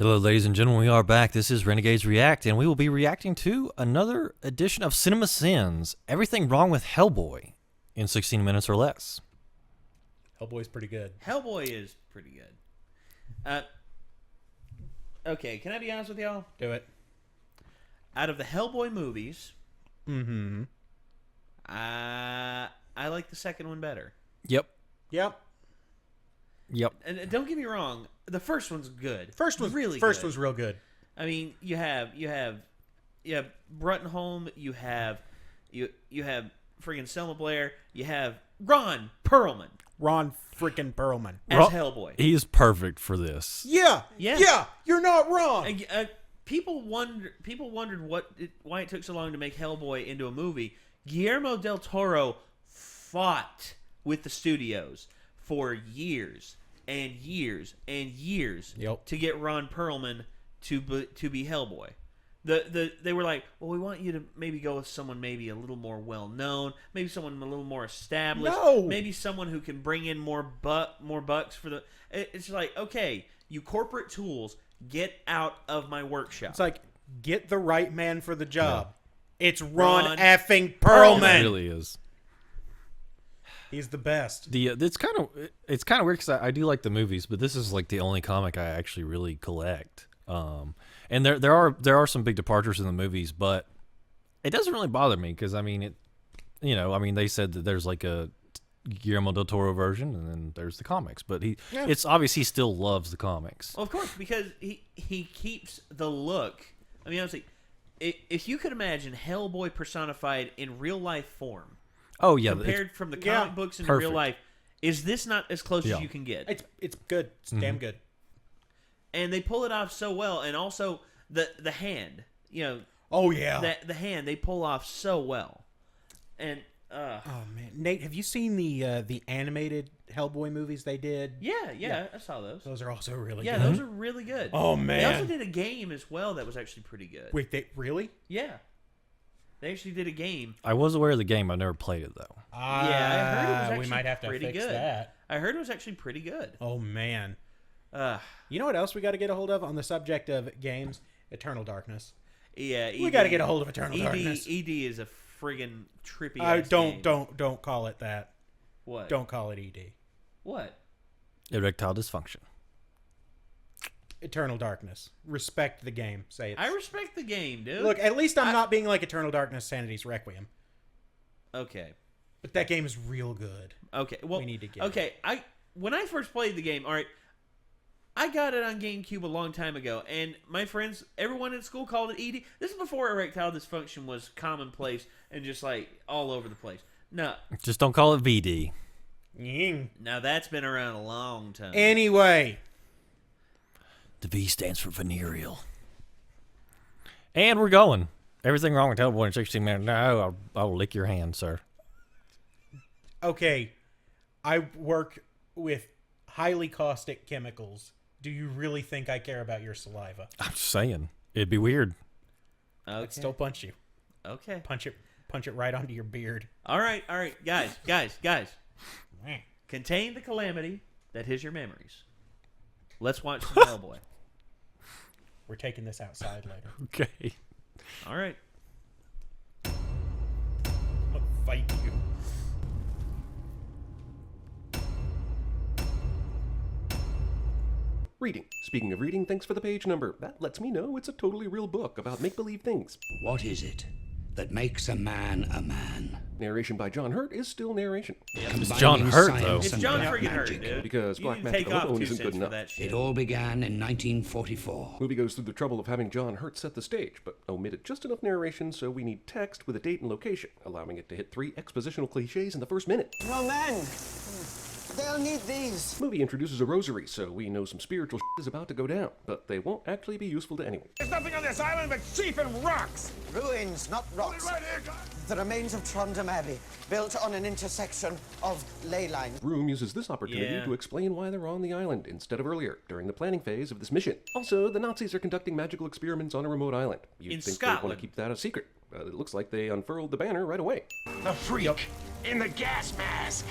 Hello, ladies and gentlemen. We are back. This is Renegades React, and we will be reacting to another edition of Cinema Sins. Everything wrong with Hellboy in 16 minutes or less. Hellboy's pretty good. Hellboy is pretty good. Okay, can I be honest with y'all? Do it. Out of the Hellboy movies, Mm-hmm. I like the second one better. Yep. Yep. And don't get me wrong, the first one's good. First was really First good. was real good. I mean, you have Bruttenholm, you have friggin' Selma Blair, you have Ron Perlman Ron freaking Perlman. as Hellboy. He's perfect for this. Yeah. Yeah. Yeah. You're not wrong. People wondered why it took so long to make Hellboy into a movie. Guillermo del Toro fought with the studios for years and years and years to get Ron Perlman to be Hellboy. They were like, well, we want you to maybe go with someone maybe a little more well known, maybe someone a little more established, maybe someone who can bring in more bucks for the. It's like, okay, you corporate tools, get out of my workshop. It's like, get the right man for the job. Yeah. It's Ron effing It Perlman. really is. He's the best. It's kind of weird because I do like the movies, but this is like the only comic I actually really collect. And there are some big departures in the movies, but it doesn't really bother me because I mean they said that there's like a Guillermo del Toro version and then there's the comics, but it's obvious he still loves the comics. Well, of course, because he keeps the look. I mean, honestly, if you could imagine Hellboy personified in real life form. Oh yeah, compared from the comic books into real life, is this not as close as you can get? It's good. It's damn good. And they pull it off so well, and also the hand, Oh yeah. the hand they pull off so well. And oh man, Nate, have you seen the animated Hellboy movies they did? yeah, I saw those. Those are also really Yeah, good. those are really good. Oh man. They also did a game as well that was actually pretty good. Wait, they really? Yeah. They actually did a game. I was aware of the game. I never played it though. Yeah, I heard it was actually we might have to pretty fix good. that. I heard it was actually pretty good. Oh man. You know what else we got to get a hold of on the subject of games? Eternal Darkness. Yeah, we got to get a hold of Eternal Darkness. ED is a friggin' trippy. Don't call it that. What? Don't call it ED. What? Erectile dysfunction. Eternal Darkness. Respect the game. Say it. I respect the game, dude. Look, at least I'm not being like Eternal Darkness, Sanity's Requiem. Okay. But that game is real good. Okay. Well, we need to get okay. When I first played the game, all right, I got it on GameCube a long time ago, and my friends, everyone in school called it ED. This is before erectile dysfunction was commonplace and just like all over the place. No. Just don't call it VD. Now that's been around a long time. Anyway. The V stands for venereal. And we're going. Everything wrong with Hellboy in 16 minutes. No, I'll lick your hand, sir. Okay. I work with highly caustic chemicals. Do you really think I care about your saliva? I'm just saying. It'd be weird. Okay. I'd still punch you. Okay. Punch it right onto your beard. All right, guys. Contain the calamity that is your memories. Let's watch some Hellboy. We're taking this outside later. Okay. All right. I'll fight you. Reading. Speaking of reading, thanks for the page number. That lets me know it's a totally real book about make-believe things. What is it that makes a man a man? Narration by John Hurt is still narration. It's John Hurt, though. It's John friggin' Hurt, dude. Because You black need to magic take off alone 2 isn't cents good for enough. that shit. It all began in 1944. Movie goes through the trouble of having John Hurt set the stage, but omitted just enough narration, so we need text with a date and location, allowing it to hit 3 expositional cliches in the first minute. No, men. They'll need these. Movie introduces a rosary, so we know some spiritual shit is about to go down, but they won't actually be useful to anyone. There's nothing on this island but sheep and rocks. Ruins, not rocks. Right here, guys. The remains of Trondheim Abbey, built on an intersection of ley lines. Broom uses this opportunity Yeah. to explain why they're on the island instead of earlier, during the planning phase of this mission. Also, the Nazis are conducting magical experiments on a remote island. You'd In think they'd want Scotland. to keep that a secret. It looks like they unfurled the banner right away. The freak in the gas mask.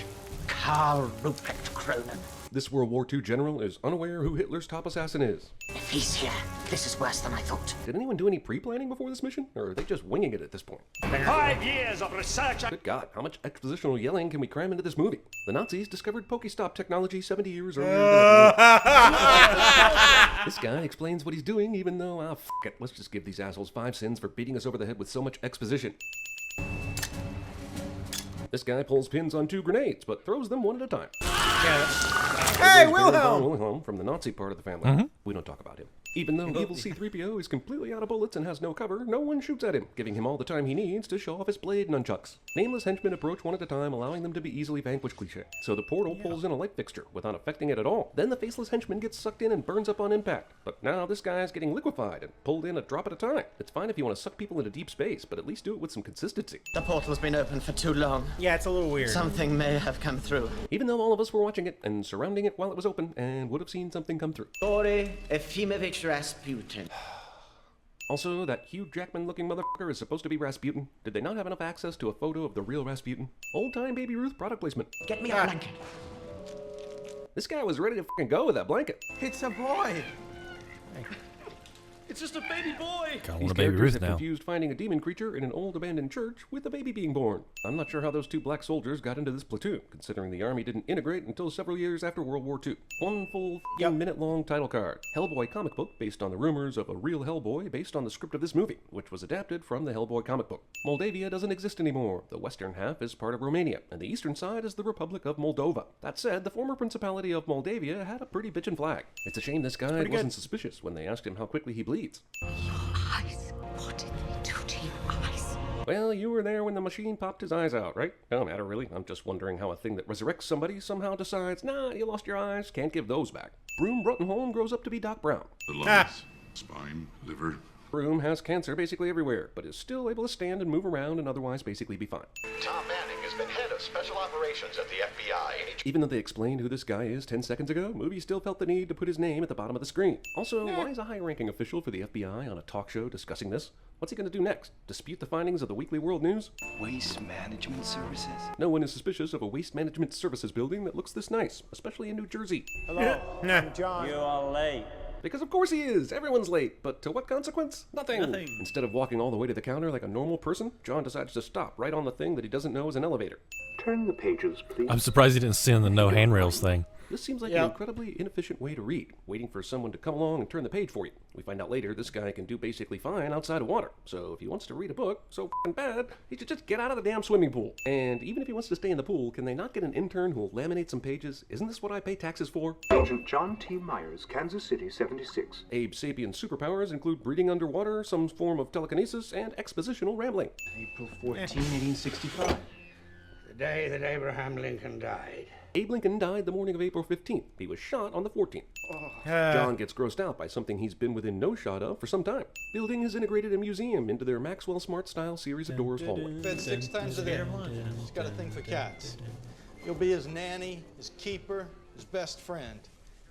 Karl Rupert Cronin. This World War II general is unaware who Hitler's top assassin is. If he's here, this is worse than I thought. Did anyone do any pre-planning before this mission, or are they just winging it at this point? 5 years of research. Good God, how much expositional yelling can we cram into this movie? The Nazis discovered Pokestop technology 70 years earlier than This guy explains what he's doing, even though, f it, let's just give these assholes 5 sins for beating us over the head with so much exposition. This guy pulls pins on 2 grenades, but throws them one at a time. Hey, Wilhelm! Wilhelm! From the Nazi part of the family. We don't talk about him. Even though evil C-3PO is completely out of bullets and has no cover, no one shoots at him, giving him all the time he needs to show off his blade nunchucks. Nameless henchmen approach one at a time, allowing them to be easily vanquished cliché. So the portal pulls in a light fixture without affecting it at all. Then the faceless henchman gets sucked in and burns up on impact. But now this guy's getting liquefied and pulled in a drop at a time. It's fine if you want to suck people into deep space, but at least do it with some consistency. The portal's been open for too long. Yeah, it's a little weird. Something may have come through. Even though all of us were watching it and surrounding it while it was open and would have seen something come through. Glory Efimovich Rasputin. Also, that Hugh Jackman-looking motherfucker is supposed to be Rasputin. Did they not have enough access to a photo of the real Rasputin? Old-time Baby Ruth product placement. Get me a blanket. This guy was ready to fucking go with that blanket. It's a boy. It's just a baby boy. Kind of These want a baby characters Ruth have now. confused finding a demon creature in an old abandoned church with a baby being born. I'm not sure how those 2 black soldiers got into this platoon, considering the army didn't integrate until several years after World War II. One full minute-long title card. Hellboy comic book based on the rumors of a real Hellboy based on the script of this movie, which was adapted from the Hellboy comic book. Moldavia doesn't exist anymore. The western half is part of Romania, and the eastern side is the Republic of Moldova. That said, the former Principality of Moldavia had a pretty bitchin' flag. It's a shame this guy wasn't suspicious when they asked him how quickly he bleeds. Eyes. What did they do to your eyes? Well, you were there when the machine popped his eyes out, right? Don't matter, really. I'm just wondering how a thing that resurrects somebody somehow decides, nah, you lost your eyes, can't give those back. Broom Bruttenholm grows up to be Doc Brown. The lungs, spine, liver. Broom has cancer basically everywhere, but is still able to stand and move around and otherwise basically be fine. Tom Manning has been head of special operations at the FBI. Even though they explained who this guy is 10 seconds ago, movie still felt the need to put his name at the bottom of the screen. Also, why is a high-ranking official for the FBI on a talk show discussing this? What's he going to do next? Dispute the findings of the Weekly World News? Waste Management Services? No one is suspicious of a waste management services building that looks this nice, especially in New Jersey. Hello, I'm John. You are late. Because of course he is! Everyone's late, but to what consequence? Nothing! Nothing. Instead of walking all the way to the counter like a normal person, John decides to stop right on the thing that he doesn't know is an elevator. Turn the pages, please. I'm surprised he didn't send the no handrails thing. This seems like an incredibly inefficient way to read, waiting for someone to come along and turn the page for you. We find out later this guy can do basically fine outside of water, so if he wants to read a book so f***ing bad, he should just get out of the damn swimming pool. And even if he wants to stay in the pool, can they not get an intern who will laminate some pages? Isn't this what I pay taxes for? Agent John T. Myers, Kansas City, 76. Abe Sapien's superpowers include breathing underwater, some form of telekinesis, and expositional rambling. April 14, 1865. The day that Abraham Lincoln died. Abe Lincoln died the morning of April 15th. He was shot on the 14th. John gets grossed out by something he's been within no shot of for some time. Building has integrated a museum into their Maxwell Smart-style series of doors hallway. Fed 6 times a day. He's got a thing for cats. He'll be his nanny, his keeper, his best friend.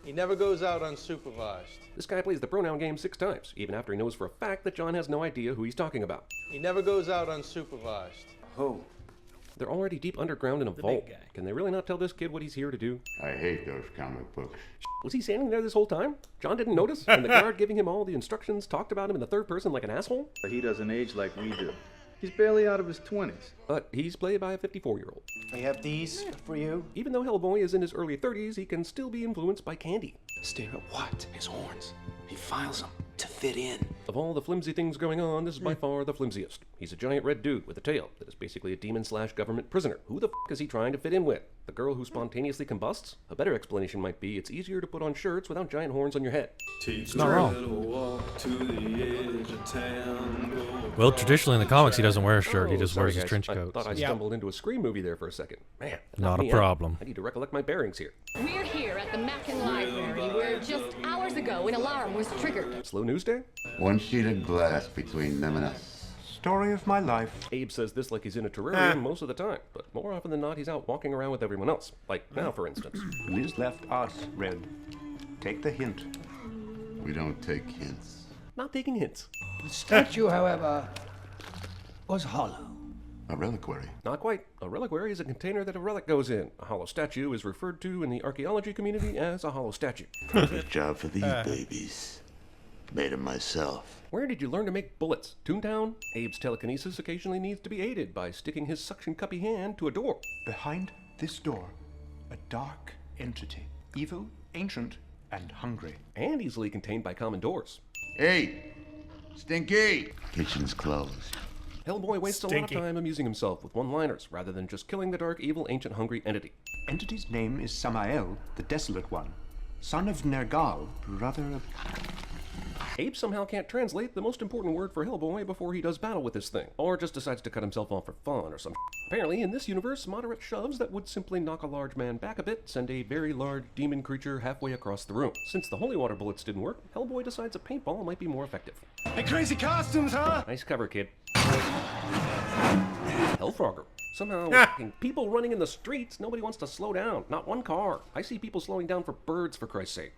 He never goes out unsupervised. This guy plays the pronoun game 6 times, even after he knows for a fact that John has no idea who he's talking about. He never goes out unsupervised. Who? They're already deep underground in a vault. Can they really not tell this kid what he's here to do? I hate those comic books. Was he standing there this whole time? John didn't notice? And the guard giving him all the instructions talked about him in the third person like an asshole? He doesn't age like we do. He's barely out of his 20s. But he's played by a 54-year-old. I have these for you. Even though Hellboy is in his early 30s, he can still be influenced by candy. Stare at what? His horns. He files them to fit in. Of all the flimsy things going on, this is by far the flimsiest. He's a giant red dude with a tail that is basically a demon/government prisoner. Who the f*** is he trying to fit in with? The girl who spontaneously combusts? A better explanation might be it's easier to put on shirts without giant horns on your head. It's not wrong. Well, traditionally in the comics, he doesn't wear a shirt. He just wears his trench coat. I thought I stumbled into a Scream movie there for a second. Man, that Not knocked a me out. problem. I need to recollect my bearings here. We're here at the Mackin Library, where just hours ago an alarm was triggered. Slow news day? One sheet of glass between them and us. Story of my life. Abe says this like he's in a terrarium most of the time, but more often than not, he's out walking around with everyone else. Like now, for instance. Liz left us, Red. Take the hint. We don't take hints. Not taking hints. The statue, however, was hollow. A reliquary. Not quite. A reliquary is a container that a relic goes in. A hollow statue is referred to in the archaeology community as a hollow statue. Perfect job for these babies. Made them myself. Where did you learn to make bullets? Toontown? Abe's telekinesis occasionally needs to be aided by sticking his suction cuppy hand to a door. Behind this door, a dark entity. Evil, ancient, and hungry. And easily contained by common doors. Hey! Stinky! Kitchen's closed. Hellboy wastes a lot of time amusing himself with one-liners, rather than just killing the dark, evil, ancient, hungry entity. Entity's name is Samael, the Desolate One, son of Nergal, brother of... Abe somehow can't translate the most important word for Hellboy before he does battle with this thing, or just decides to cut himself off for fun or some. Apparently, in this universe, moderate shoves that would simply knock a large man back a bit send a very large demon creature halfway across the room. Since the holy water bullets didn't work, Hellboy decides a paintball might be more effective. Hey, crazy costumes, huh? Nice cover, kid. Hellfrogger. Somehow, fucking people running in the streets, nobody wants to slow down. Not one car. I see people slowing down for birds, for Christ's sake.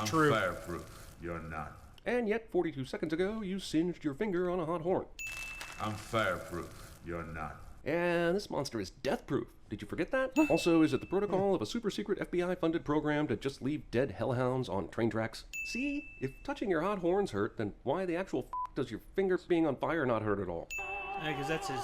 I'm fireproof. You're not. And yet, 42 seconds ago, you singed your finger on a hot horn. I'm fireproof. You're not. And this monster is death-proof. Did you forget that? Also, is it the protocol of a super-secret FBI-funded program to just leave dead hellhounds on train tracks? See? If touching your hot horns hurt, then why the actual does your finger being on fire not hurt at all? Because that's his...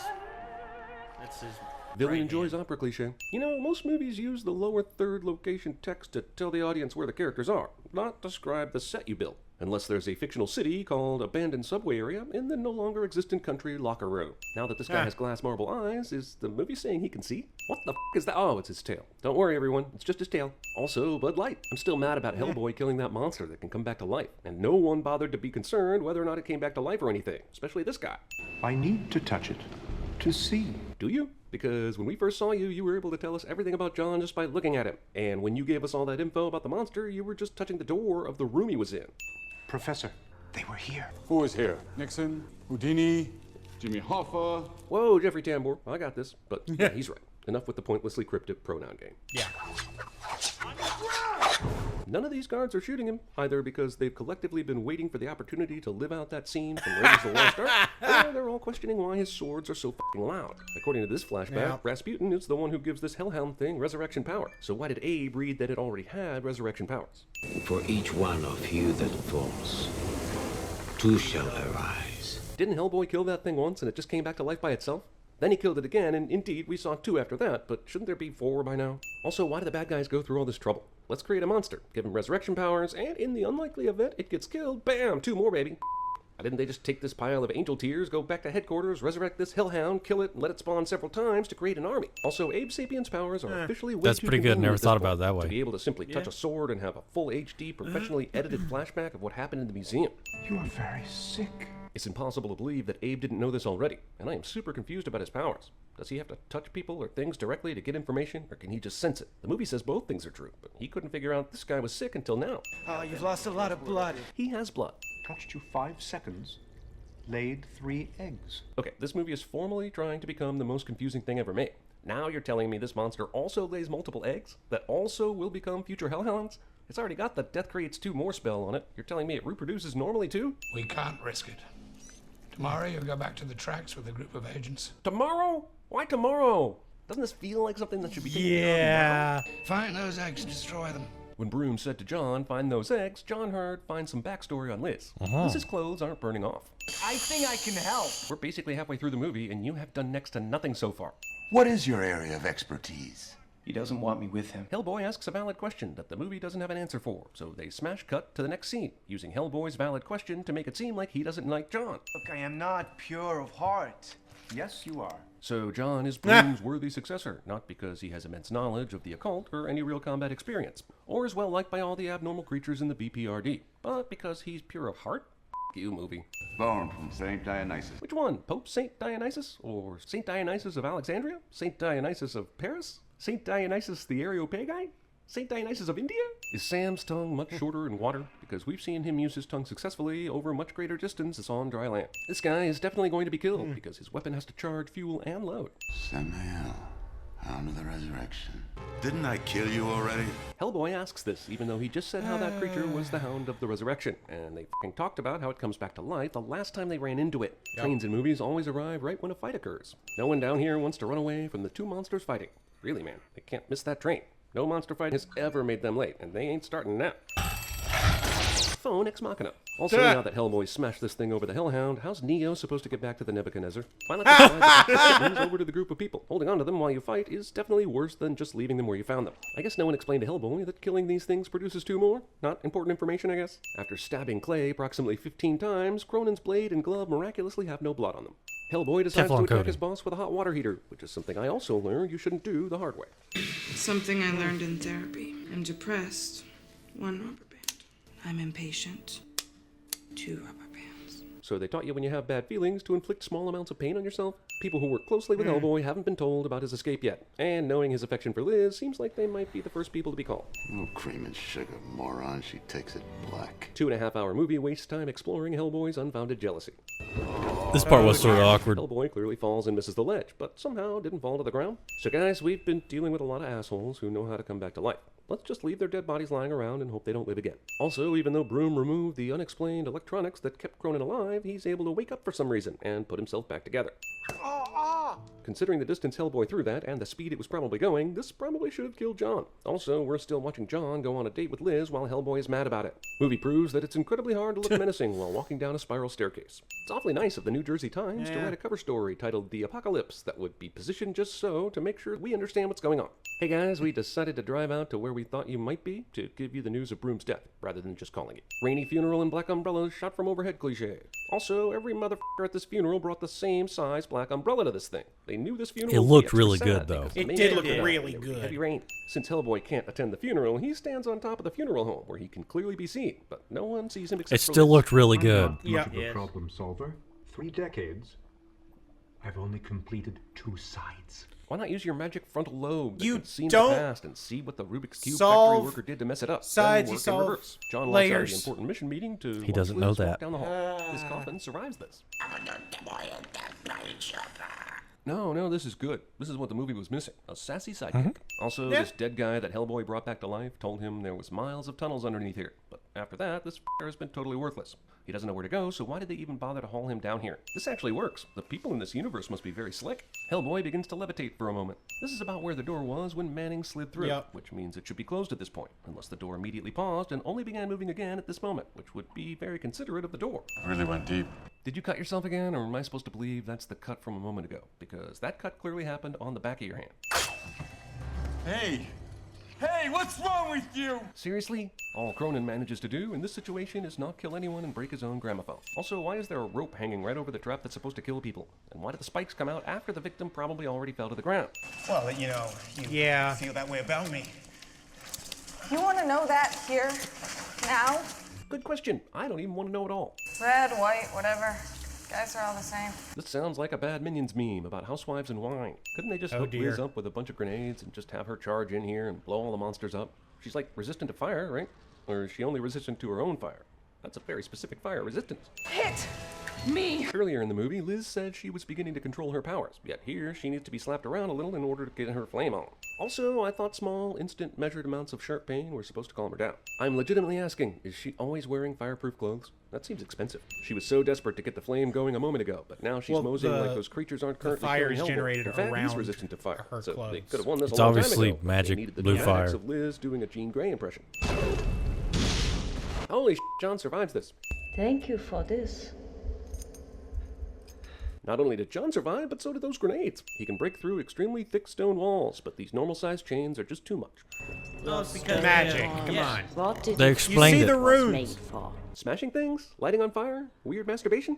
Villain enjoys opera cliche. You know, most movies use the lower third location text to tell the audience where the characters are, not describe the set you built. Unless there's a fictional city called Abandoned Subway Area in the no longer existent country Locker Room. Now that this guy has glass marble eyes, is the movie saying he can see? What the is that? Oh, it's his tail. Don't worry, everyone. It's just his tail. Also, Bud Light. I'm still mad about Hellboy killing that monster that can come back to life. And no one bothered to be concerned whether or not it came back to life or anything. Especially this guy. I need to touch it to see. Do you? Because when we first saw you, you were able to tell us everything about John just by looking at him. And when you gave us all that info about the monster, you were just touching the door of the room he was in. Professor, they were here. Who was here? Nixon? Houdini? Jimmy Hoffa? Whoa, Jeffrey Tambor. I got this. But yeah, he's right. Enough with the pointlessly cryptic pronoun game. Yeah. None of these guards are shooting him, either because they've collectively been waiting for the opportunity to live out that scene from Raiders of the Lost Ark, or they're all questioning why his swords are so fucking loud. According to this flashback, Rasputin is the one who gives this hellhound thing resurrection power. So why did Abe read that it already had resurrection powers? For each one of you that falls, two shall arise. Didn't Hellboy kill that thing once and it just came back to life by itself? Then he killed it again, and indeed, we saw 2 after that, but shouldn't there be 4 by now? Also, why do the bad guys go through all this trouble? Let's create a monster, give him resurrection powers, and in the unlikely event it gets killed, bam, 2 more, baby. Why didn't they just take this pile of angel tears, go back to headquarters, resurrect this hellhound, kill it, and let it spawn several times to create an army? Also, Abe Sapien's powers are officially way That's too pretty good. convenient Never at this thought about point. it that way. To be able to simply touch a sword and have a full HD, professionally edited flashback of what happened in the museum. You are very sick. It's impossible to believe that Abe didn't know this already, and I am super confused about his powers. Does he have to touch people or things directly to get information, or can he just sense it? The movie says both things are true, but he couldn't figure out this guy was sick until now. Oh, you've lost a lot of blood. He has blood. Touched you 5 seconds. Laid 3 eggs. Okay, this movie is formally trying to become the most confusing thing ever made. Now you're telling me this monster also lays multiple eggs that also will become future hellhounds? It's already got the Death Creates 2 more spell on it. You're telling me it reproduces normally too? We can't risk it. Tomorrow you'll go back to the tracks with a group of agents. Tomorrow? Why tomorrow? Doesn't this feel like something that should be taken Yeah. Find those eggs and destroy them. When Broom said to John, find those eggs, John heard, find some backstory on Liz. Liz's clothes aren't burning off. I think I can help. We're basically halfway through the movie, and you have done next to nothing so far. What is your area of expertise? He doesn't want me with him. Hellboy asks a valid question that the movie doesn't have an answer for, so they smash cut to the next scene, using Hellboy's valid question to make it seem like he doesn't like John. Look, I am not pure of heart. Yes, you are. So John is Broom's worthy successor, not because he has immense knowledge of the occult or any real combat experience, or is well liked by all the abnormal creatures in the BPRD, but because he's pure of heart? F you, movie. Born from St. Dionysus. Which one? Pope St. Dionysus? Or St. Dionysus of Alexandria? St. Dionysus of Paris? St. Dionysus the Areopagite? St. Dionysus of India? Is Sam's tongue much shorter in water? Because we've seen him use his tongue successfully over much greater distances on dry land. This guy is definitely going to be killed because his weapon has to charge, fuel, and load. Samael, hound of the resurrection. Didn't I kill you already? Hellboy asks this, even though he just said how that creature was the Hound of the Resurrection, and they f***ing talked about how it comes back to life the last time they ran into it. Yep. Trains in movies always arrive right when a fight occurs. No one down here wants to run away from the two monsters fighting. Really, man, they can't miss that train. No monster fight has ever made them late, and they ain't starting now. Phone ex machina. Also, now that Hellboy smashed this thing over the Hellhound, how's Neo supposed to get back to the Nebuchadnezzar? Why not just slide the moves over to the group of people? Holding on to them while you fight is definitely worse than just leaving them where you found them. I guess no one explained to Hellboy that killing these things produces 2 more? Not important information, I guess? After stabbing Clay approximately 15 times, Cronin's blade and glove miraculously have no blood on them. Hellboy decides to attack his boss with a hot water heater, which is something I also learned you shouldn't do the hard way. Something I learned in therapy. I'm depressed. 1 rubber band. I'm impatient. 2 rubber bands. So they taught you when you have bad feelings to inflict small amounts of pain on yourself? People who work closely with Hellboy haven't been told about his escape yet, and knowing his affection for Liz seems like they might be the first people to be called. No cream and sugar, moron. She takes it black. 2.5-hour movie wastes time exploring Hellboy's unfounded jealousy. This part was sort of awkward. Hellboy clearly falls and misses the ledge, but somehow didn't fall to the ground. So guys, we've been dealing with a lot of assholes who know how to come back to life. Let's just leave their dead bodies lying around and hope they don't live again. Also, even though Broom removed the unexplained electronics that kept Cronin alive, he's able to wake up for some reason and put himself back together. Considering the distance Hellboy threw that and the speed it was probably going, this probably should have killed John. Also, we're still watching John go on a date with Liz while Hellboy is mad about it. Movie proves that it's incredibly hard to look menacing while walking down a spiral staircase. It's awfully nice of the New Jersey Times to write a cover story titled The Apocalypse that would be positioned just so to make sure we understand what's going on. Hey guys, we decided to drive out to where we thought you might be to give you the news of Broom's death, rather than just calling it. Rainy funeral and black umbrellas shot from overhead cliché. Also, every motherfucker at this funeral brought the same size black umbrella to this thing. They knew this funeral It would be looked extra really sad good, though. because the It main did look character really died. There was good. Heavy rain. Since Hellboy can't attend the funeral, he stands on top of the funeral home where he can clearly be seen, but no one sees him except It for still Liz. looked really I'm good. not much of a problem solver. 3 decades. I've only completed 2 sides. Why not use your magic frontal lobe that You can see don't the past and see what the Rubik's Cube factory solve worker did to mess it up? sides, Then you work in solve reverse. John walks out of layers. the important mission meeting to He doesn't watch know Liz walk that. down the hall. His coffin survives this. No, this is good. This is what the movie was missing. A sassy sidekick. Also, this dead guy that Hellboy brought back to life told him there was miles of tunnels underneath here. But after that, this has been totally worthless. He doesn't know where to go, so why did they even bother to haul him down here? This actually works. The people in this universe must be very slick. Hellboy begins to levitate for a moment. This is about where the door was when Manning slid through, which means it should be closed at this point, unless the door immediately paused and only began moving again at this moment, which would be very considerate of the door. Really went deep. Did you cut yourself again, or am I supposed to believe that's the cut from a moment ago? Because that cut clearly happened on the back of your hand. Hey! Hey, what's wrong with you? Seriously? All Cronin manages to do in this situation is not kill anyone and break his own gramophone. Also, why is there a rope hanging right over the trap that's supposed to kill people? And why did the spikes come out after the victim probably already fell to the ground? Well, you know, you feel that way about me. You want to know that here? Now? Good question. I don't even want to know at all. Red, white, whatever. Guys are all the same. This sounds like a bad Minions meme about housewives and wine. Couldn't they just hook Liz up with a bunch of grenades and just have her charge in here and blow all the monsters up? She's like resistant to fire, right? Or is she only resistant to her own fire? That's a very specific fire resistance. Hit me! Earlier in the movie, Liz said she was beginning to control her powers, yet here she needs to be slapped around a little in order to get her flame on. Also, I thought small, instant, measured amounts of sharp pain were supposed to calm her down. I'm legitimately asking, is she always wearing fireproof clothes? That seems expensive. She was so desperate to get the flame going a moment ago, but now she's moseying like those creatures aren't currently fire killing is Hellboy. generated In fact, he's around resistant to fire, her so clothes. they could have won this It's a long time obviously ago, but magic they needed the blue dramatics fire. of Liz doing a Jean Grey impression. Holy shit, John survives this. Thank you for this. Not only did John survive, but so did those grenades. He can break through extremely thick stone walls, but these normal-sized chains are just too much. No, it's because magic. Come on. What did They you explained see it. the was runes. made for? Smashing things? Lighting on fire? Weird masturbation?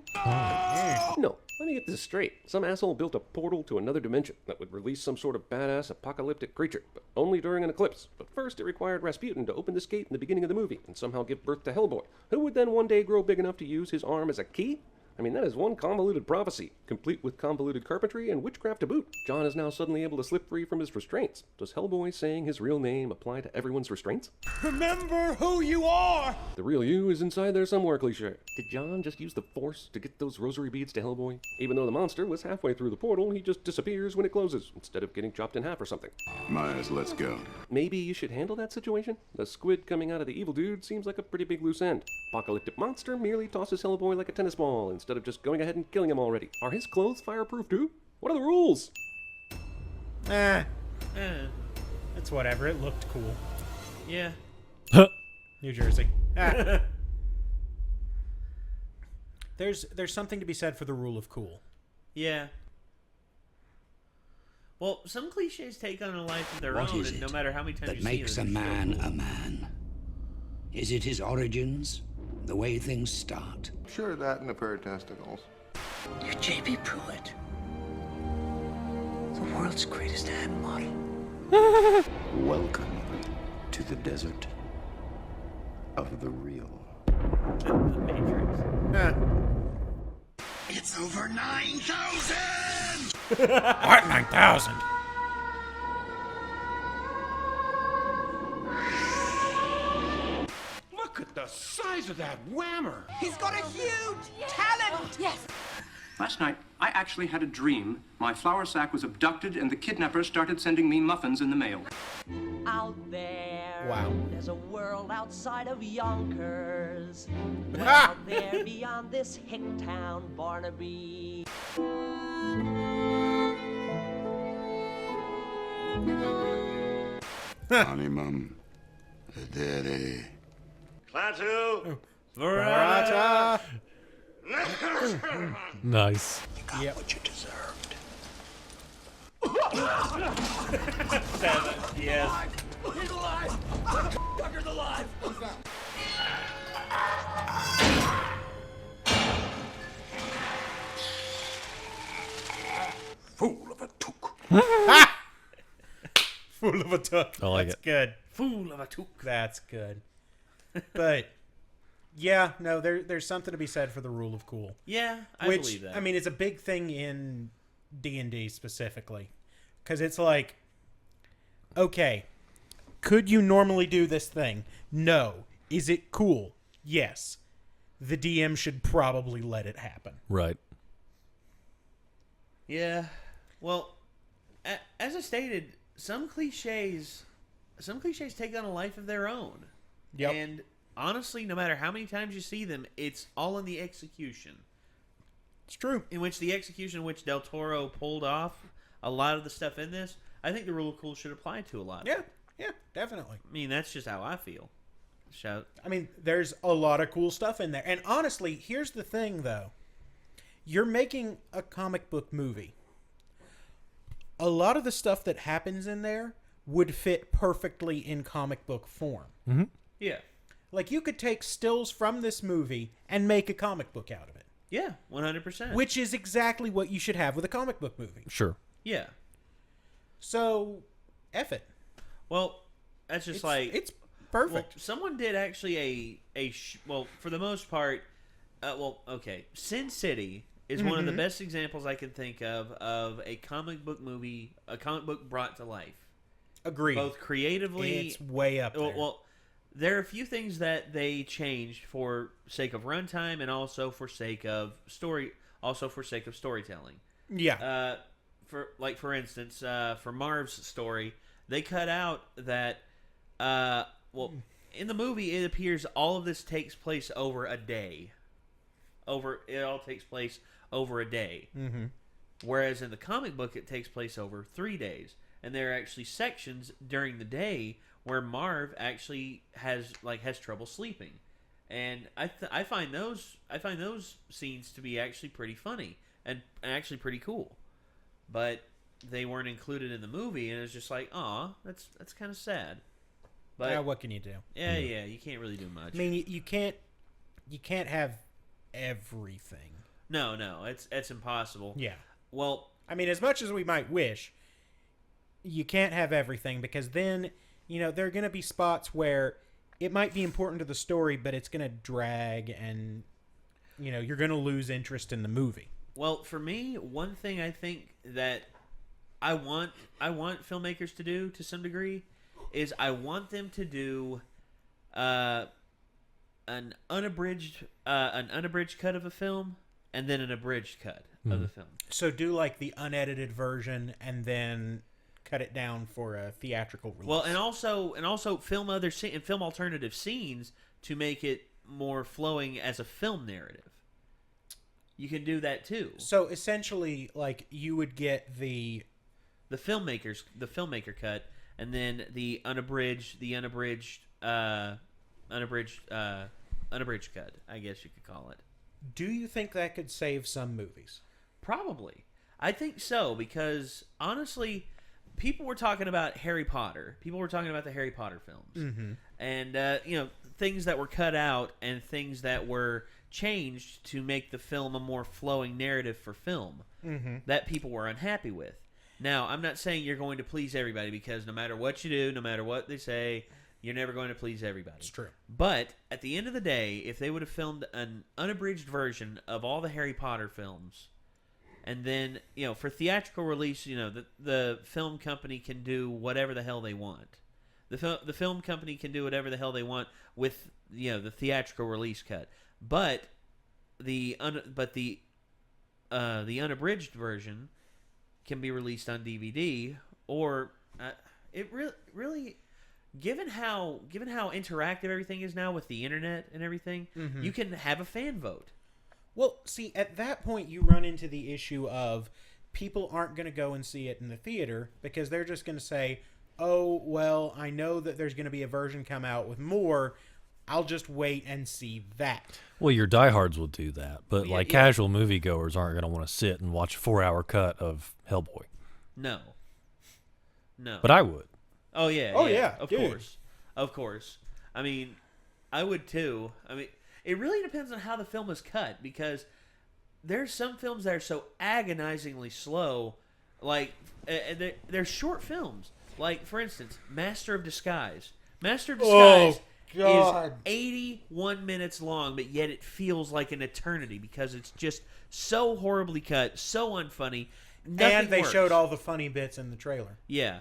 No, let me get this straight. Some asshole built a portal to another dimension that would release some sort of badass apocalyptic creature, but only during an eclipse. But first it required Rasputin to open this gate in the beginning of the movie and somehow give birth to Hellboy, who would then one day grow big enough to use his arm as a key? I mean, that is one convoluted prophecy, complete with convoluted carpentry and witchcraft to boot. John is now suddenly able to slip free from his restraints. Does Hellboy saying his real name apply to everyone's restraints? Remember who you are! The real you is inside there somewhere, cliche. Did John just use the Force to get those rosary beads to Hellboy? Even though the monster was halfway through the portal, he just disappears when it closes, instead of getting chopped in half or something. Myers, let's go. Maybe you should handle that situation? The squid coming out of the evil dude seems like a pretty big loose end. Apocalyptic monster merely tosses Hellboy like a tennis ball, instead of just going ahead and killing him already. Are his clothes fireproof too? What are the rules? It's whatever. It looked cool. Yeah. New Jersey. There's something to be said for the rule of cool. Yeah. Well, some cliches take on a life of their What own, is and no it matter how many times that you makes see a them, they're man still a man? Is it his origins? The way things start? Sure, that and a pair of testicles. You're J.B. Pruitt. The world's greatest hand model. Welcome to the desert of the real. The Matrix. It's over 9,000! What, 9,000? Look at the size of that whammer! He's got a huge talent! Yes. Last night, I actually had a dream. My flour sack was abducted and the kidnappers started sending me muffins in the mail. Out there, wow. There's a world outside of Yonkers. Out there beyond this hick town, Barnaby. Animum vedere. Klaatu! Barata! Nice. You got what you deserved. Yes. He's alive! Tucker's alive! Fool of a took. Fool of a took. I like That's it. good. Fool of a took. That's good. But yeah, no, there's something to be said for the rule of cool. Yeah, I Which, believe that. I mean, it's a big thing in D&D specifically. Because it's like, okay, could you normally do this thing? No. Is it cool? Yes. The DM should probably let it happen. Right. Yeah. Well, as I stated, some cliches take on a life of their own. Yep. And honestly, no matter how many times you see them, it's all in the execution. It's true. In which the execution which Del Toro pulled off a lot of the stuff in this, I think the rule of cool should apply to a lot. Yeah, yeah, definitely. I mean, that's just how I feel. I mean, there's a lot of cool stuff in there. And honestly, here's the thing, though. You're making a comic book movie. A lot of the stuff that happens in there would fit perfectly in comic book form. Mm-hmm. Yeah. Like, you could take stills from this movie and make a comic book out of it. Yeah, 100%. Which is exactly what you should have with a comic book movie. Sure. Yeah. So, F it. Well, that's just it's perfect. Well, someone did actually well, for the most part, okay. Sin City is one of the best examples I can think of a comic book movie, a comic book brought to life. Agreed. Both creatively, it's way up there. Well, there are a few things that they changed for sake of runtime and also for sake of storytelling. Yeah. For instance, for Marv's story, they cut out that. In the movie, it appears all of this takes place over a day. It all takes place over a day. Mm-hmm. Whereas in the comic book, it takes place over 3 days, and there are actually sections during the day where Marv actually has trouble sleeping, and I find those scenes to be actually pretty funny and actually pretty cool, but they weren't included in the movie, and it's just like, aw, that's kind of sad. But yeah, what can you do? Yeah, you can't really do much. I mean, you can't have everything. No, it's impossible. Yeah. Well, I mean, as much as we might wish, you can't have everything, because then, there are going to be spots where it might be important to the story, but it's going to drag and... you're going to lose interest in the movie. Well, for me, one thing I think that I want filmmakers to do to some degree is I want them to do an unabridged cut of a film and then an abridged cut of the film. So do like the unedited version and then cut it down for a theatrical release. Well, and also film film alternative scenes to make it more flowing as a film narrative. You can do that too. So essentially, like, you would get the filmmaker cut, and then the unabridged cut, I guess you could call it. Do you think that could save some movies? Probably. I think so, because honestly, people were talking about Harry Potter. People were talking about the Harry Potter films. Mm-hmm. And, things that were cut out and things that were changed to make the film a more flowing narrative for film that people were unhappy with. Now, I'm not saying you're going to please everybody, because no matter what you do, no matter what they say, you're never going to please everybody. It's true. But at the end of the day, if they would have filmed an unabridged version of all the Harry Potter films, and then, for theatrical release, the film company can do whatever the hell they want. The film company can do whatever the hell they want with, the theatrical release cut. But the unabridged version can be released on DVD, or it really given how interactive everything is now with the internet and everything, you can have a fan vote. Well, see, at that point you run into the issue of people aren't going to go and see it in the theater because they're just going to say, "Oh, well, I know that there's going to be a version come out with more. I'll just wait and see that." Well, your diehards will do that, but casual moviegoers aren't going to want to sit and watch a 4-hour cut of Hellboy. No. But I would. Oh yeah. Oh yeah. Of course. I mean, I would too. I mean, it really depends on how the film is cut, because there's some films that are so agonizingly slow. Like, they're short films. Like, for instance, Master of Disguise. Master of Disguise is 81 minutes long, but yet it feels like an eternity because it's just so horribly cut, so unfunny. And they works. showed all the funny bits in the trailer. Yeah.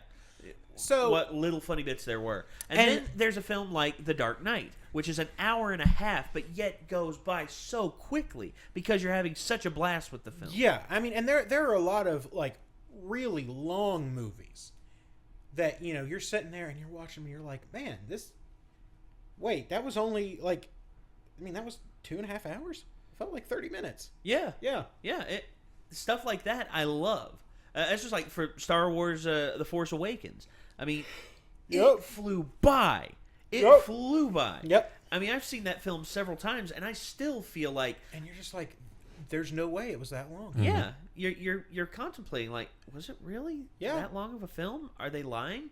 So what little funny bits there were. And then there's a film like The Dark Knight, which is an hour and a half, but yet goes by so quickly because you're having such a blast with the film. Yeah, I mean, and there are a lot of, like, really long movies that, you're sitting there and you're watching them and you're like, man, wait, that was only, like, that was 2.5 hours? It felt like 30 minutes. Yeah. Yeah. Yeah. Stuff like that I love. It's just like for Star Wars The Force Awakens. I mean, it flew by. It flew by. Yep. I mean, I've seen that film several times, and I still feel like... And you're just like, there's no way it was that long. Yeah. You're contemplating, like, was it really that long of a film? Are they lying?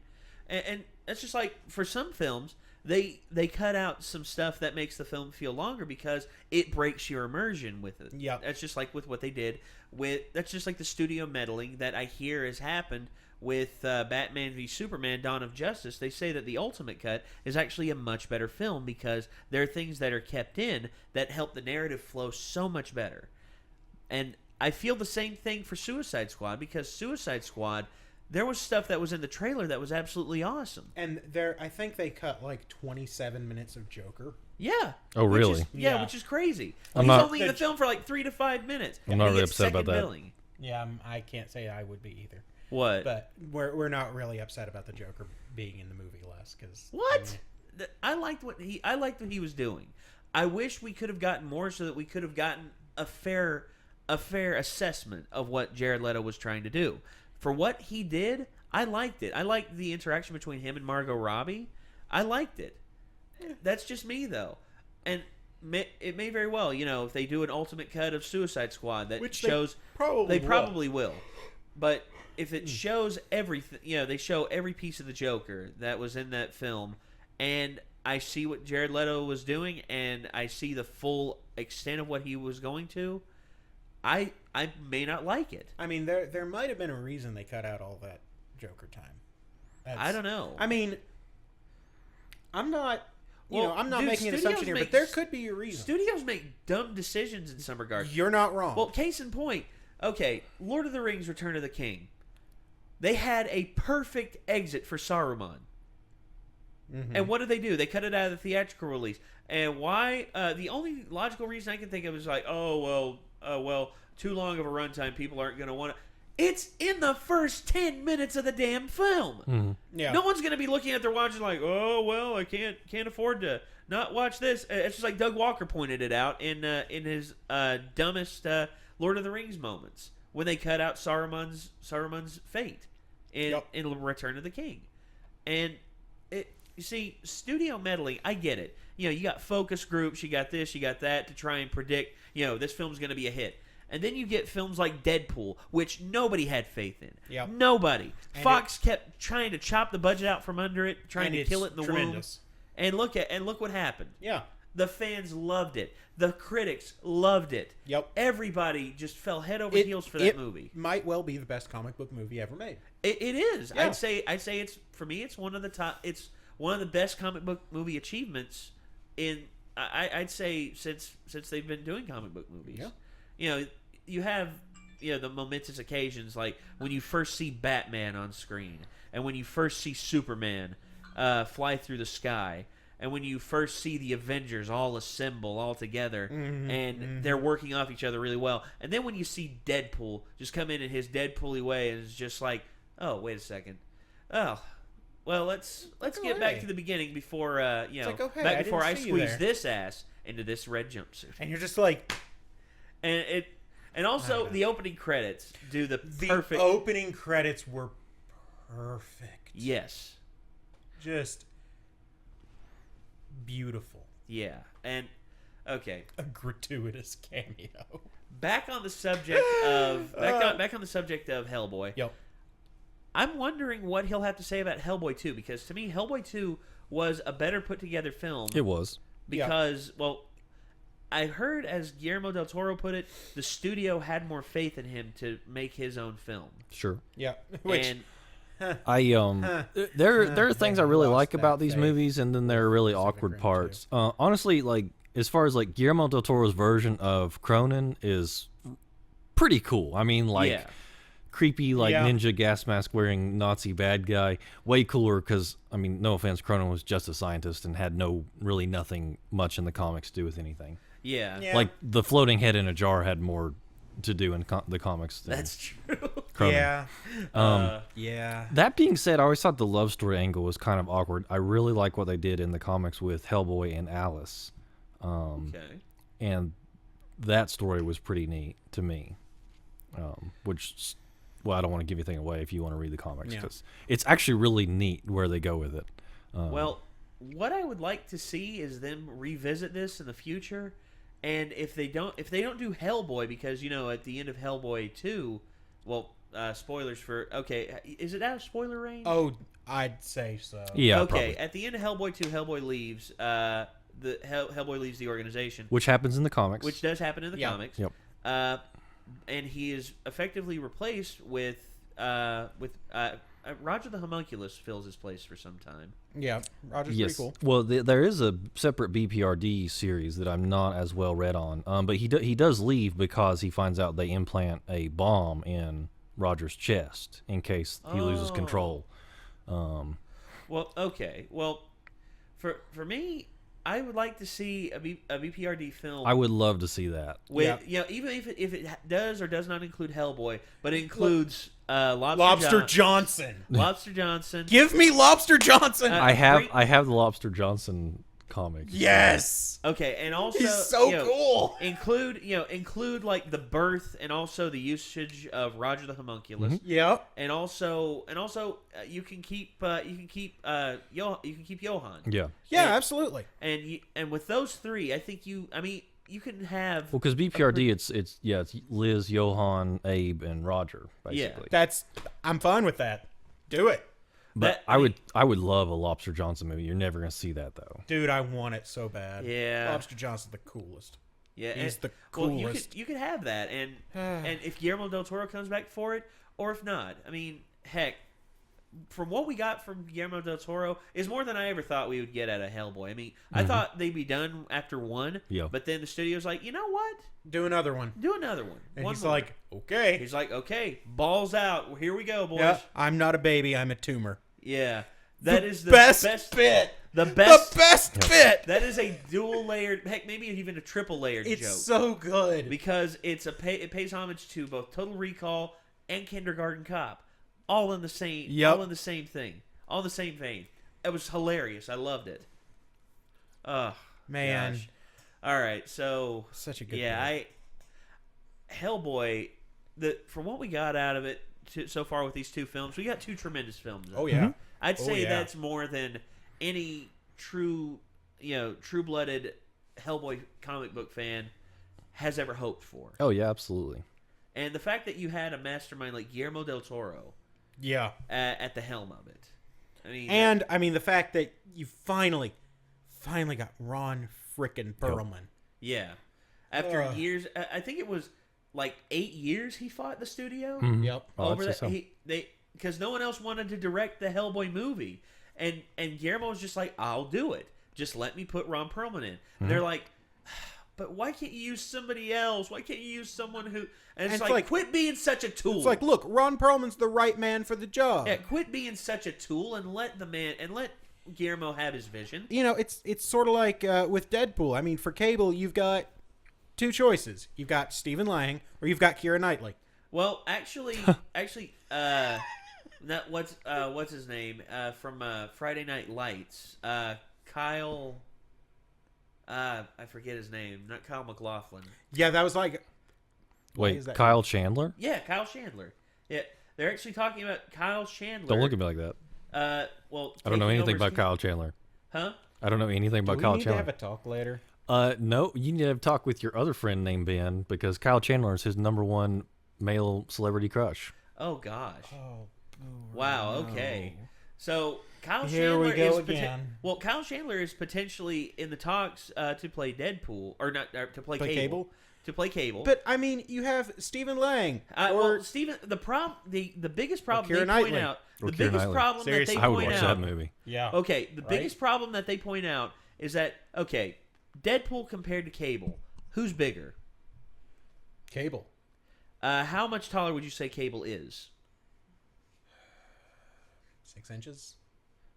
And it's just like, for some films... They cut out some stuff that makes the film feel longer because it breaks your immersion with it. Yeah, that's just like with what they did with. That's just like the studio meddling that I hear has happened with Batman v Superman: Dawn of Justice. They say that the ultimate cut is actually a much better film because there are things that are kept in that help the narrative flow so much better. And I feel the same thing for Suicide Squad, because Suicide Squad, there was stuff that was in the trailer that was absolutely awesome. And I think they cut like 27 minutes of Joker. Yeah. Oh, really? Which is crazy. He's only in the film for like 3 to 5 minutes. I'm not really upset about that. Billing. Yeah, I can't say I would be either. What? But we're not really upset about the Joker being in the movie less, because what? I liked what he was doing. I wish we could have gotten more so that we could have gotten a fair assessment of what Jared Leto was trying to do. For what he did, I liked it. I liked the interaction between him and Margot Robbie. I liked it. That's just me, though. And it may very well, if they do an ultimate cut of Suicide Squad that shows... They probably will. But if it shows everything... they show every piece of the Joker that was in that film, and I see what Jared Leto was doing, and I see the full extent of what he was going to... I may not like it. I mean, there might have been a reason they cut out all that Joker time. I don't know. I mean, I'm not... I'm not dude, making an studios assumption here, make- but there could be a reason. Studios make dumb decisions in some regards. You're not wrong. Well, case in point, okay, Lord of the Rings: Return of the King. They had a perfect exit for Saruman. Mm-hmm. And what did they do? They cut it out of the theatrical release. And why? The only logical reason I can think of is like, well, too long of a runtime, people aren't going to want it. It's in the first 10 minutes of the damn film. Mm-hmm. Yeah. No one's going to be looking at their watch and like, oh, well, I can't afford to not watch this. It's just like Doug Walker pointed it out in his dumbest Lord of the Rings moments when they cut out Saruman's fate in Return of the King. And you see, studio meddling, I get it. You got focus groups, you got this, you got that to try and predict, this film's going to be a hit. And then you get films like Deadpool, which nobody had faith in. Yep. Nobody. And Fox kept trying to chop the budget out from under it, trying to kill it in the tremendous. womb. And look what happened. Yeah. The fans loved it. The critics loved it. Yep. Everybody just fell head over heels for that movie. It might well be the best comic book movie ever made. It is. Yeah. I'd say it's, for me, it's one of the top. It's one of the best comic book movie achievements I'd say since they've been doing comic book movies. Yeah. You have the momentous occasions like when you first see Batman on screen, and when you first see Superman fly through the sky, and when you first see the Avengers all assemble all together, and they're working off each other really well, and then when you see Deadpool just come in his Deadpool-y way, and it's just like, oh, wait a second, oh. Well, let's get back to the beginning before like, oh, hey, back I before I didn't see you squeeze there. this ass into this red jumpsuit. And you're just like, and also the opening credits do the perfect. The opening credits were perfect. Yes. Just beautiful. Yeah, and okay. A gratuitous cameo. Back on the subject of back on the subject of Hellboy. Yep. I'm wondering what he'll have to say about Hellboy 2, because to me, Hellboy 2 was a better put together film. It was. Because, I heard, as Guillermo del Toro put it, the studio had more faith in him to make his own film. Sure. Yeah. And there are things I really like about these movies, and then there are really awkward parts. Honestly, like as far as like Guillermo del Toro's version of Cronin is pretty cool. I mean, like creepy, like ninja gas mask wearing Nazi bad guy, way cooler. Because I mean, no offense, Cronin was just a scientist and had nothing much in the comics to do with anything. Yeah. Like the floating head in a jar had more to do in the comics. That's true. Cronin. Yeah. That being said, I always thought the love story angle was kind of awkward. I really like what they did in the comics with Hellboy and Alice. Okay. And that story was pretty neat to me. Which, well, I don't want to give anything away if you want to read the comics, because it's actually really neat where they go with it. Well, what I would like to see is them revisit this in the future. And if they don't do Hellboy, because at the end of Hellboy 2, spoilers for is it out of spoiler range? Oh, I'd say so. Yeah. Okay. Probably. At the end of Hellboy 2, Hellboy leaves. Hellboy leaves the organization, which happens in the comics. Which does happen in the comics. Yep. And he is effectively replaced with Roger the Homunculus fills his place for some time. Yeah, Roger's pretty cool. Well, there is a separate BPRD series that I'm not as well read on. But he does leave because he finds out they implant a bomb in Roger's chest in case he loses control. Well, okay. Well, for me, I would like to see a BPRD film. I would love to see that. With even if it does or does not include Hellboy, but it includes Lobster Johnson. Lobster Johnson. Give me Lobster Johnson. I have the Lobster Johnson comics. Yes. Okay, and also he's so cool. Include like the birth and also the usage of Roger the Homunculus. Mm-hmm. Yeah. And also you can keep Johann. Yeah. Yeah, absolutely. And with those three, I think you can have because BPRD it's Liz, Johann, Abe, and Roger basically. Yeah, I'm fine with that. Do it. But I would love a Lobster Johnson movie. You're never gonna see that though. Dude, I want it so bad. Yeah. Lobster Johnson's the coolest. Yeah, he's the coolest. Well, you could have that, and if Guillermo del Toro comes back for it, or if not, I mean, heck, from what we got from Guillermo del Toro is more than I ever thought we would get out of Hellboy. I mean, I thought they'd be done after one, but then the studio's like, you know what? Do another one. Do another one. And one he's more. like, okay. He's like, okay, balls out. Here we go, boys. Yeah, I'm not a baby. I'm a tumor. Yeah. That is the best bit. The best bit. That is a dual layered, heck, maybe even a triple layered joke. It's so good because it pays homage to both Total Recall and Kindergarten Cop, all in the same, all in the same thing, all in the same vein. It was hilarious. I loved it. Oh man! Gosh. All right, so such a good. Yeah, Hellboy. From what we got out of it so far with these two films, we got two tremendous films. Oh yeah. I'd say that's more than any true-blooded Hellboy comic book fan has ever hoped for. Oh yeah, absolutely. And the fact that you had a mastermind like Guillermo del Toro, at the helm of it. I mean, the fact that you finally got Ron frickin' Perlman. Yeah, after years, I think it was like 8 years he fought the studio. Yep, over that because no one else wanted to direct the Hellboy movie, and Guillermo was just like, I'll do it. Just let me put Ron Perlman in. They're like, but why can't you use somebody else? Why can't you use someone who? And it's like, quit being such a tool. It's like, look, Ron Perlman's the right man for the job. Yeah, quit being such a tool and let Guillermo have his vision. You know, it's sort of like with Deadpool. I mean, for Cable, you've got two choices. You've got Stephen Lang or you've got Keira Knightley. Well, actually, what's his name from Friday Night Lights? Kyle. I forget his name. Not Kyle MacLachlan. Yeah, that was like. Wait, Kyle Chandler? Yeah, Kyle Chandler. Yeah, they're actually talking about Kyle Chandler. Don't look at me like that. Well, I don't know anything about Kyle Chandler. Huh? I don't know anything about Kyle Chandler. We need to have a talk later. No, you need to have a talk with your other friend named Ben because Kyle Chandler is his number 1 male celebrity crush. Oh gosh. Oh. Wow. Okay. So Kyle Here Chandler we go again. Kyle Chandler is potentially in the talks to play Deadpool or not to play Cable. To play Cable. But I mean, you have Stephen Lang Stephen. The biggest problem Keira they Knightley. point out. Or The Keira biggest Knightley. problem Seriously. that they I would point watch out. that movie. Yeah. Okay. The biggest problem that they point out is that Deadpool compared to Cable, who's bigger? Cable. How much taller would you say Cable is? 6 inches.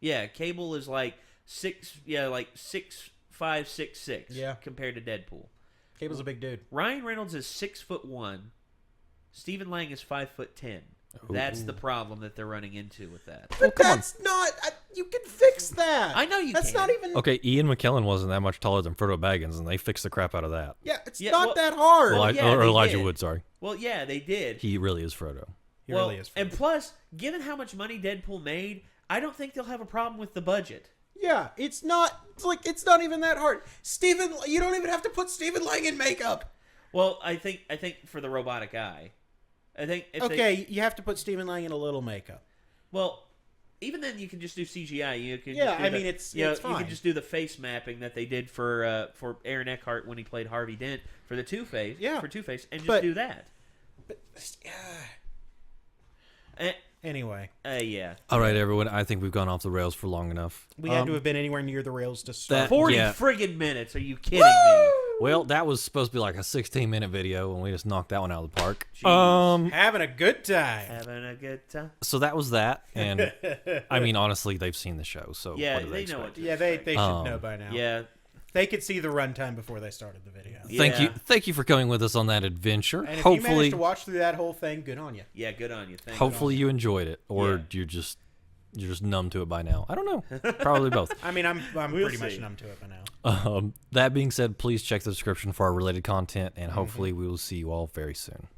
Yeah, Cable is like 6'5", 6'6". Yeah. Compared to Deadpool. Cable's a big dude. Ryan Reynolds is 6'1". Stephen Lang is 5'10". That's the problem that they're running into with that. But that's not. You can fix that. I know you That's can. not even. Okay, Ian McKellen wasn't that much taller than Frodo Baggins, and they fixed the crap out of that. Yeah, it's not that hard. Or they Elijah did. Wood, sorry. Well, yeah, they did. He really is Frodo. He really is. And plus, given how much money Deadpool made, I don't think they'll have a problem with the budget. Yeah, it's not. It's not even that hard. Stephen, you don't even have to put Stephen Lang in makeup. Well, I think for the robotic eye, I think if you have to put Stephen Lang in a little makeup. Well, even then, you can just do CGI. You can Yeah, just do I mean, it's you fine. can just do the face mapping that they did for Aaron Eckhart when he played Harvey Dent for the Two-Face. Yeah. For Two-Face, and just do that. Anyway. Yeah. All right, everyone. I think we've gone off the rails for long enough. We had to have been anywhere near the rails to start. 40 friggin' minutes. Are you kidding me? Well, that was supposed to be like a 16-minute video, and we just knocked that one out of the park. Having a good time. Having a good time. So that was that, and I mean, honestly, they've seen the show, so Yeah, what do they expect? know it. Yeah, they should know by now. Yeah. They could see the runtime before they started the video. Thank you for coming with us on that adventure. And if Hopefully, you managed to watch through that whole thing, good on you. Yeah, good on you. Hopefully you enjoyed it, or you're just numb to it by now. I don't know. Probably both. I mean, I'm pretty much numb to it by now. That being said, please check the description for our related content, and hopefully we will see you all very soon.